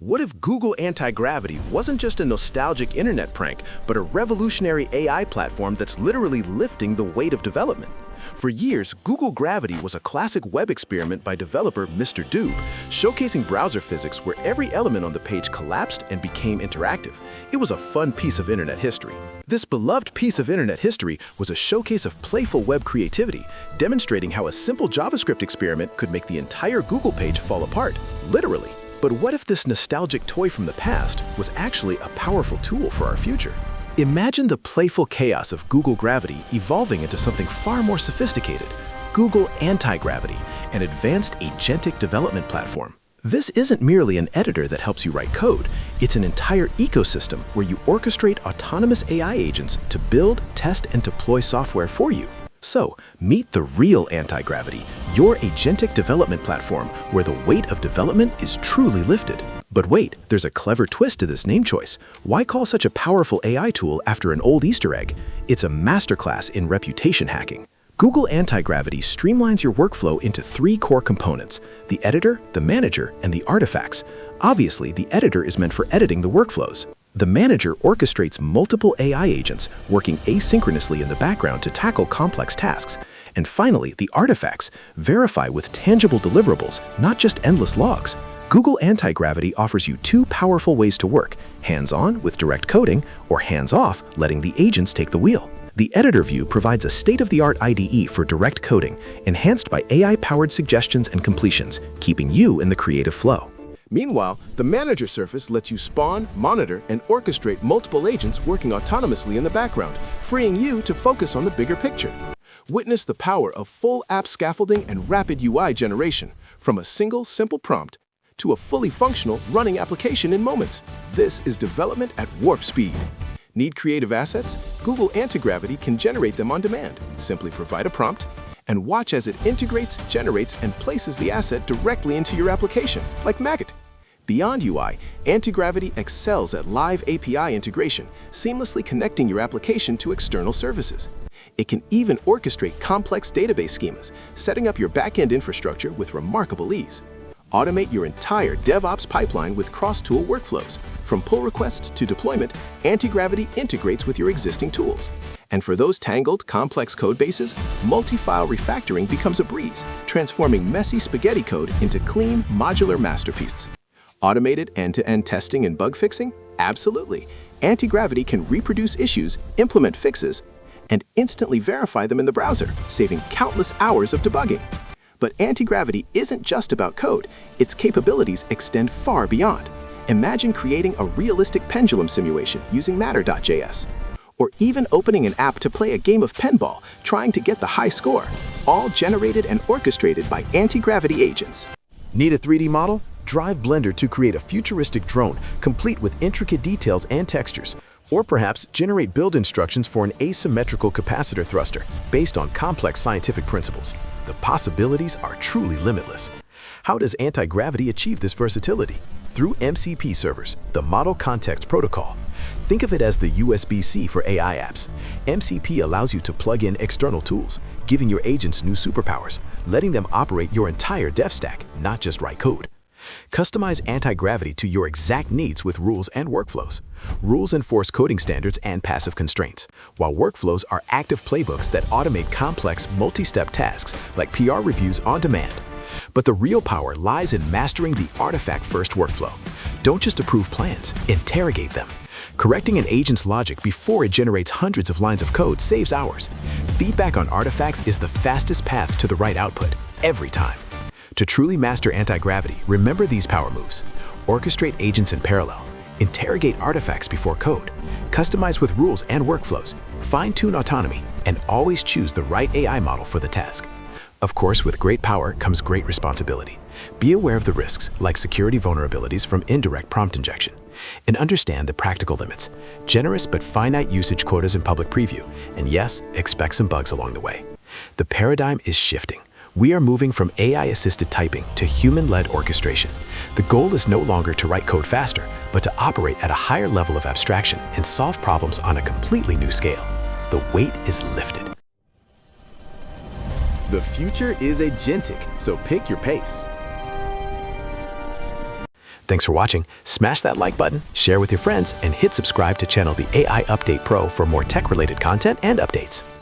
What if Google Antigravity wasn't just a nostalgic internet prank, but a revolutionary AI platform that's literally lifting the weight of development? For years, Google Gravity was a classic web experiment by developer Mr. Dupe, showcasing browser physics where every element on the page collapsed and became interactive. It was a fun piece of internet history. This beloved piece of internet history was a showcase of playful web creativity, demonstrating how a simple JavaScript experiment could make the entire Google page fall apart, literally. But what if this nostalgic toy from the past was actually a powerful tool for our future? Imagine the playful chaos of Google Gravity evolving into something far more sophisticated, Google Antigravity, an advanced agentic development platform. This isn't merely an editor that helps you write code, it's an entire ecosystem where you orchestrate autonomous AI agents to build, test, and deploy software for you. So, meet the real Antigravity, your agentic development platform where the weight of development is truly lifted. But wait, there's a clever twist to this name choice. Why call such a powerful AI tool after an old Easter egg? It's a masterclass in reputation hacking. Google Antigravity streamlines your workflow into three core components: the editor, the manager, and the artifacts. Obviously, the editor is meant for editing the workflows. The manager orchestrates multiple AI agents working asynchronously in the background to tackle complex tasks. And finally, the artifacts verify with tangible deliverables, not just endless logs. Google Antigravity offers you two powerful ways to work: hands-on with direct coding, or hands-off, letting the agents take the wheel. The editor view provides a state-of-the-art IDE for direct coding, enhanced by AI-powered suggestions and completions, keeping you in the creative flow. Meanwhile, the manager surface lets you spawn, monitor, and orchestrate multiple agents working autonomously in the background, freeing you to focus on the bigger picture. Witness the power of full app scaffolding and rapid UI generation, from a single simple prompt to a fully functional running application in moments. This is development at warp speed. Need creative assets? Google Antigravity can generate them on demand. Simply provide a prompt and watch as it integrates, generates, and places the asset directly into your application, like Maggot. Beyond UI, Antigravity excels at live API integration, seamlessly connecting your application to external services. It can even orchestrate complex database schemas, setting up your backend infrastructure with remarkable ease. Automate your entire DevOps pipeline with cross-tool workflows. From pull requests to deployment, Antigravity integrates with your existing tools. And for those tangled, complex code bases, multi-file refactoring becomes a breeze, transforming messy spaghetti code into clean, modular masterpieces. Automated end-to-end testing and bug fixing? Absolutely. Antigravity can reproduce issues, implement fixes, and instantly verify them in the browser, saving countless hours of debugging. But Antigravity isn't just about code. Its capabilities extend far beyond. Imagine creating a realistic pendulum simulation using Matter.js, or even opening an app to play a game of pinball, trying to get the high score, all generated and orchestrated by Antigravity agents. Need a 3D model? Drive Blender to create a futuristic drone, complete with intricate details and textures. Or perhaps generate build instructions for an asymmetrical capacitor thruster based on complex scientific principles. The possibilities are truly limitless. How does Antigravity achieve this versatility? Through MCP servers, the Model Context Protocol. Think of it as the USB-C for AI apps. MCP allows you to plug in external tools, giving your agents new superpowers, letting them operate your entire dev stack, not just write code. Customize Antigravity to your exact needs with rules and workflows. Rules enforce coding standards and passive constraints, while workflows are active playbooks that automate complex, multi-step tasks like PR reviews on demand. But the real power lies in mastering the artifact-first workflow. Don't just approve plans, interrogate them. Correcting an agent's logic before it generates hundreds of lines of code saves hours. Feedback on artifacts is the fastest path to the right output, every time. To truly master Antigravity, remember these power moves. Orchestrate agents in parallel. Interrogate artifacts before code. Customize with rules and workflows. Fine-tune autonomy. And always choose the right AI model for the task. Of course, with great power comes great responsibility. Be aware of the risks, like security vulnerabilities from indirect prompt injection. And understand the practical limits. Generous but finite usage quotas in public preview. And yes, expect some bugs along the way. The paradigm is shifting. We are moving from AI-assisted typing to human-led orchestration. The goal is no longer to write code faster, but to operate at a higher level of abstraction and solve problems on a completely new scale. The weight is lifted. The future is agentic, so pick your pace. Thanks for watching. Smash that like button, share with your friends, and hit subscribe to channel the AI Update Pro for more tech-related content and updates.